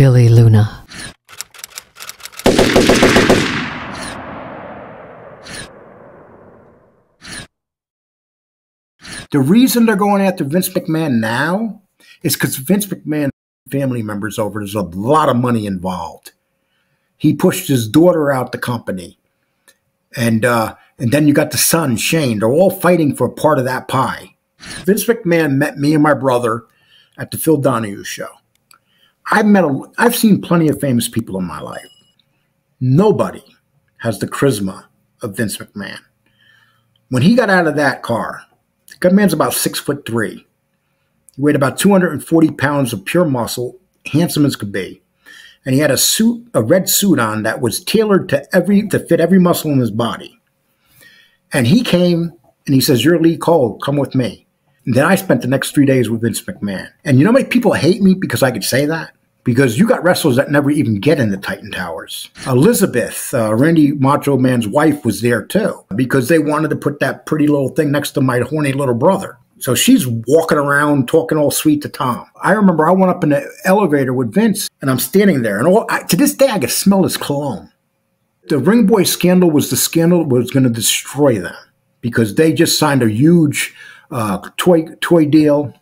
Billy Luna. The reason they're going after Vince McMahon now is because Vince McMahon family members over. There's a lot of money involved. He pushed his daughter out the company. And then you got the son, Shane. They're all fighting for a part of that pie. Vince McMahon met me and my brother at the Phil Donahue show. I've seen plenty of famous people in my life. Nobody has the charisma of Vince McMahon. When he got out of that car, the man's about 6'3". He weighed about 240 pounds of pure muscle, handsome as could be. And he had a red suit on that was tailored to fit every muscle in his body. And he came and he says, "You're Lee Cole, come with me." And then I spent the next 3 days with Vince McMahon. And you know how many people hate me because I could say that? Because you got wrestlers that never even get in the Titan Towers. Elizabeth, Randy Macho Man's wife, was there too, because they wanted to put that pretty little thing next to my horny little brother. So she's walking around talking all sweet to Tom. I remember I went up in the elevator with Vince, and I'm standing there. And to this day, I can smell his cologne. The Ring Boy Scandal was the scandal that was going to destroy them, because they just signed a huge toy deal.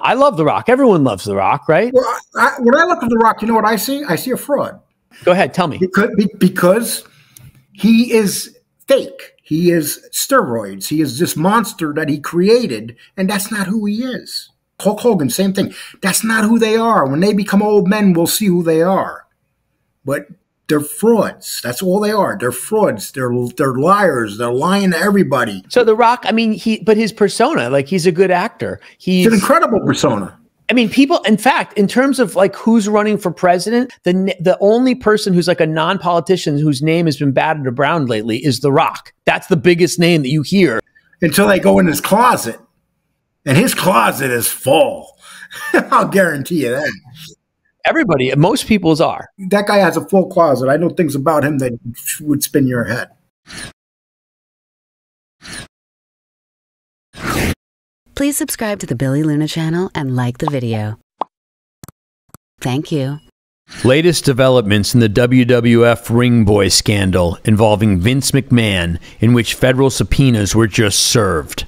I love The Rock. Everyone loves The Rock, right? Well, when I look at The Rock, you know what I see? I see a fraud. Go ahead, tell me. Because he is fake. He is steroids. He is this monster that he created, and that's not who he is. Hulk Hogan, same thing. That's not who they are. When they become old men, we'll see who they are. But they're frauds. That's all they are. They're frauds. They're liars. They're lying to everybody. So The Rock, I mean, but his persona, like, he's a good actor. He's an incredible persona. I mean, people, in fact, in terms of like who's running for president, the only person who's like a non-politician whose name has been battered around lately is The Rock. That's the biggest name that you hear. Until they go in his closet. And his closet is full. I'll guarantee you that. Everybody, most people's are. That guy has a full closet. I know things about him that would spin your head. Please subscribe to the Billy Luna channel and like the video. Thank you. Latest developments in the WWF Ring Boy Scandal involving Vince McMahon, in which federal subpoenas were just served.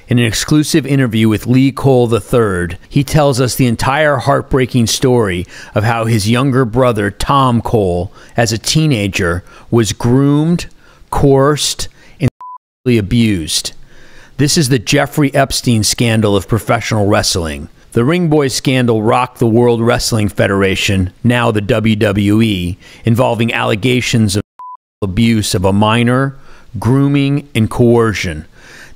In an exclusive interview with Lee Cole III, he tells us the entire heartbreaking story of how his younger brother, Tom Cole, as a teenager, was groomed, coerced, and abused. This is the Jeffrey Epstein scandal of professional wrestling. The Ring Boy Scandal rocked the World Wrestling Federation, now the WWE, involving allegations of abuse of a minor, grooming, and coercion.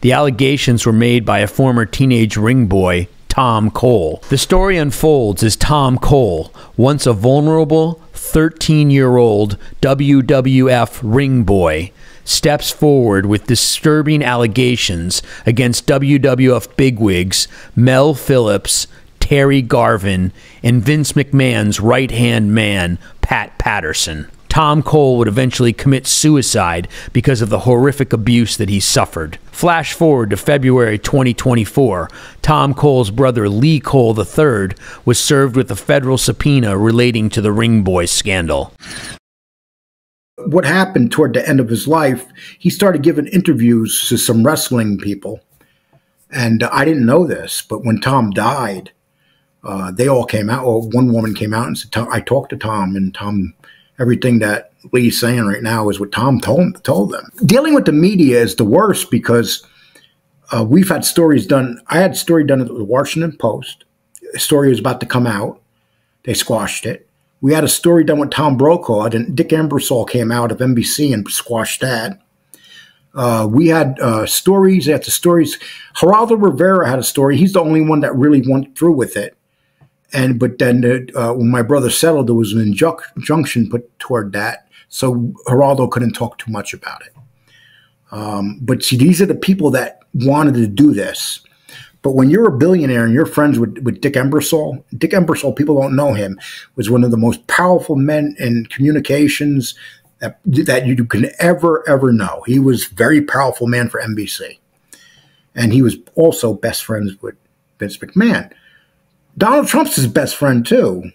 The allegations were made by a former teenage ring boy, Tom Cole. The story unfolds as Tom Cole, once a vulnerable 13-year-old WWF ring boy, steps forward with disturbing allegations against WWF bigwigs Mel Phillips, Terry Garvin, and Vince McMahon's right-hand man, Patterson. Tom Cole would eventually commit suicide because of the horrific abuse that he suffered. Flash forward to February 2024, Tom Cole's brother Lee Cole III was served with a federal subpoena relating to the Ring Boy Scandal. What happened toward the end of his life, he started giving interviews to some wrestling people. And I didn't know this, but when Tom died, they all came out, or one woman came out and said, I talked to Tom, and Tom, everything that Lee's saying right now is what Tom told them. Dealing with the media is the worst, because we've had stories done. I had a story done at the Washington Post. A story was about to come out. They squashed it. We had a story done with Tom Brokaw, and Dick Ebersol came out of NBC and squashed that. We had stories after stories. Geraldo Rivera had a story. He's the only one that really went through with it. But then when my brother settled, there was an injunction put toward that, so Geraldo couldn't talk too much about it. But see, these are the people that wanted to do this. But when you're a billionaire and you're friends with Dick Ebersol, people don't know him, was one of the most powerful men in communications that you can ever know. He was a very powerful man for NBC. And he was also best friends with Vince McMahon. Donald Trump's his best friend, too.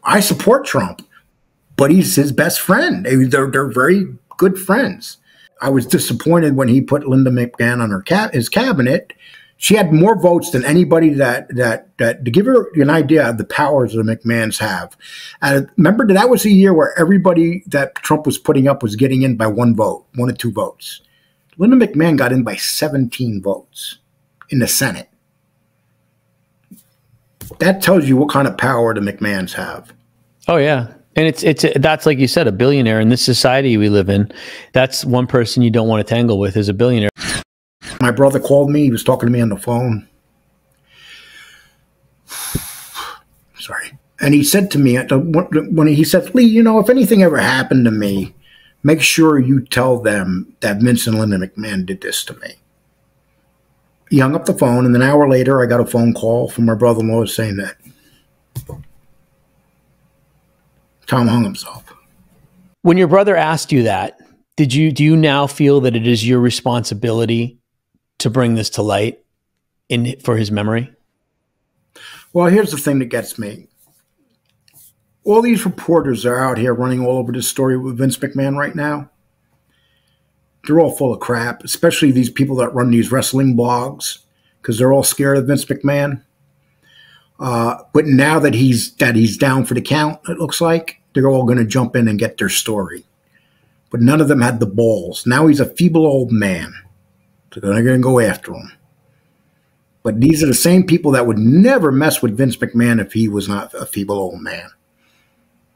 I support Trump, but he's his best friend. They're very good friends. I was disappointed when he put Linda McMahon on his cabinet. She had more votes than anybody that to give her an idea of the powers that the McMahons have. And remember, that was a year where everybody that Trump was putting up was getting in by one vote, 1 or 2 votes. Linda McMahon got in by 17 votes in the Senate. That tells you what kind of power the McMahons have. Oh yeah. And that's like you said, a billionaire in this society we live in. That's one person you don't want to tangle with is a billionaire. My brother called me. He was talking to me on the phone. Sorry. And he said to me, when he said, Lee, you know, if anything ever happened to me, make sure you tell them that Vince and Linda McMahon did this to me. He hung up the phone, and an hour later, I got a phone call from my brother-in-law saying that Tom hung himself. When your brother asked you that, do you now feel that it is your responsibility to bring this to light for his memory? Well, here's the thing that gets me. All these reporters are out here running all over this story with Vince McMahon right now. They're all full of crap, especially these people that run these wrestling blogs, because they're all scared of Vince McMahon. But now that he's down for the count, it looks like, they're all going to jump in and get their story. But none of them had the balls. Now he's a feeble old man. So they're going to go after him. But these are the same people that would never mess with Vince McMahon if he was not a feeble old man.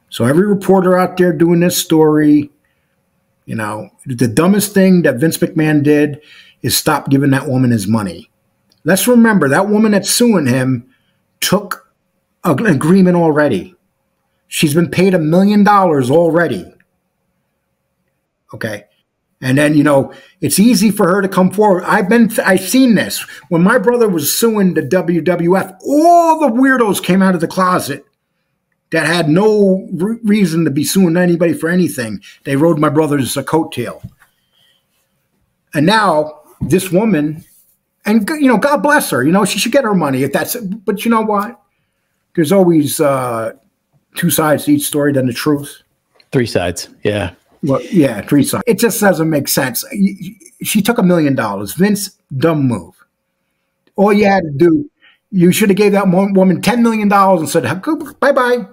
So every reporter out there doing this story, you know, the dumbest thing that Vince McMahon did is stop giving that woman his money. Let's remember, that woman that's suing him took an agreement already. She's been paid $1 million already. Okay. And then, you know, it's easy for her to come forward. I've seen this. When my brother was suing the WWF, all the weirdos came out of the closet that had no reason to be suing anybody for anything. They rode my brother's coattail. And now this woman, and, you know, God bless her, you know, she should get her money if that's, but you know what? There's always 2 sides to each story than the truth. 3 sides. Yeah. Well, yeah, 3 sides. It just doesn't make sense. She took $1 million. Vince, dumb move. All you had to do, you should have gave that woman $10 million and said, bye-bye.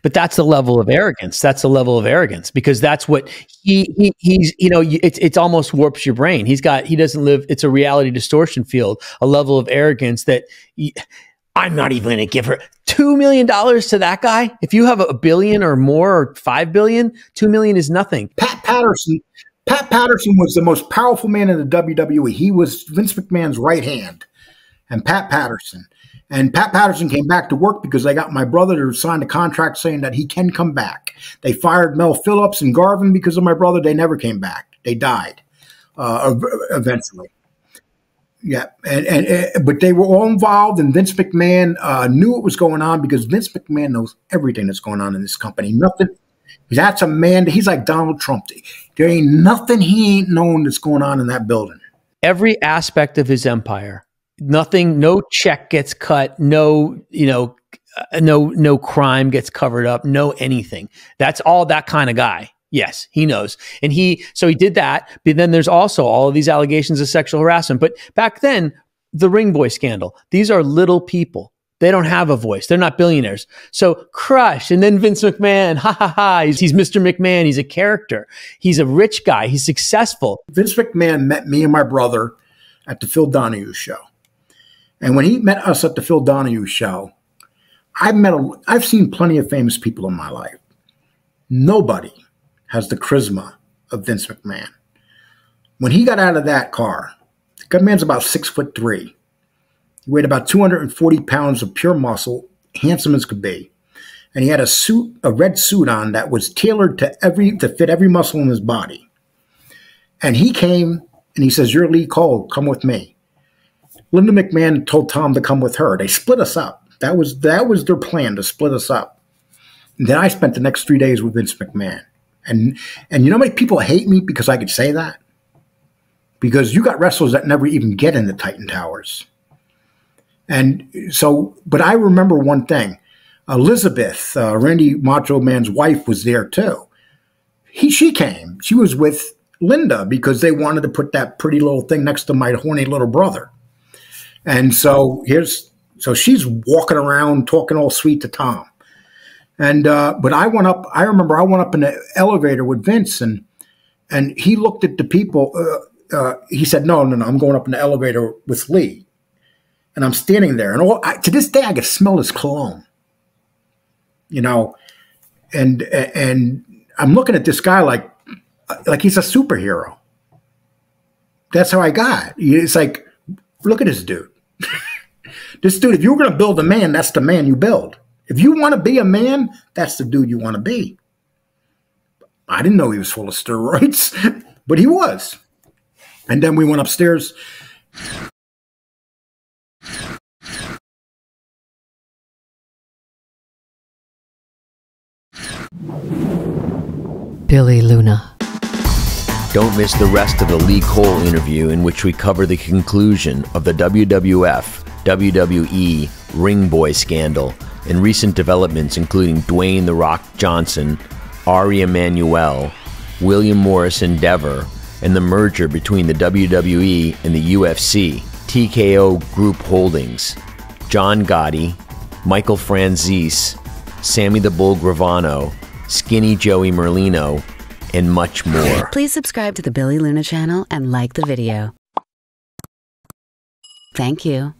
But that's the level of arrogance. That's the level of arrogance, because that's what he's, you know, it's almost warps your brain. He doesn't live, it's a reality distortion field, a level of arrogance that I'm not even going to give her $2 million to that guy. If you have $1 billion or more, or $5 billion, $2 million is nothing. Pat Patterson was the most powerful man in the WWE. He was Vince McMahon's right hand, and Pat Patterson came back to work because they got my brother to sign a contract saying that he can come back. They fired Mel Phillips and Garvin because of my brother. They never came back. They died eventually. Yeah, but they were all involved, and Vince McMahon knew what was going on because Vince McMahon knows everything that's going on in this company. Nothing. That's a man. He's like Donald Trump. There ain't nothing he ain't known that's going on in that building. Every Aspect of his empire. Nothing. No check gets cut. No, you know, no crime gets covered up. No anything. That's all that kind of guy. Yes, he knows. And so he did that. But then there's also all of these allegations of sexual harassment. But back then, the Ring Boy scandal, these are little people. They don't have a voice. They're not billionaires. So crush. And then Vince McMahon, ha ha ha. He's Mr. McMahon. He's a character. He's a rich guy. He's successful. Vince McMahon met me and my brother at the Phil Donahue show. And when he met us at the Phil Donahue show, I've seen plenty of famous people in my life. Nobody has the charisma of Vince McMahon. When he got out of that car, the man's about 6'3". He weighed about 240 pounds of pure muscle, handsome as could be. And he had a red suit on that was tailored to fit every muscle in his body. And he came and he says, "You're Lee Cole, come with me." Linda McMahon told Tom to come with her. They split us up. That was their plan, to split us up. And then I spent the next 3 days with Vince McMahon. And you know how many people hate me because I could say that? Because you got wrestlers that never even get in the Titan Towers. And so, but I remember one thing. Elizabeth, Randy Macho Man's wife, was there too. She came. She was with Linda because they wanted to put that pretty little thing next to my horny little brother. And so she's walking around talking all sweet to Tom. And but I remember I went up in the elevator with Vince, and he looked at the people. He said, no, I'm going up in the elevator with Lee. And I'm standing there. And to this day, I can smell his cologne. You know, and I'm looking at this guy like he's a superhero. That's how I got. It's like, look at this dude. This dude, if you were going to build a man, that's the man you build. If you want to be a man, that's the dude you want to be. I didn't know he was full of steroids, but he was. And then we went upstairs. Billy Luna. Don't miss the rest of the Lee Cole interview, in which we cover the conclusion of the WWF WWE Ring Boy Scandal and recent developments including Dwayne "The Rock" Johnson, Ari Emanuel, William Morrison Dever, and the merger between the WWE and the UFC, TKO Group Holdings, John Gotti, Michael Franzese, Sammy the Bull Gravano, Skinny Joey Merlino, and much more. Please subscribe to the Billy Luna channel and like the video. Thank you.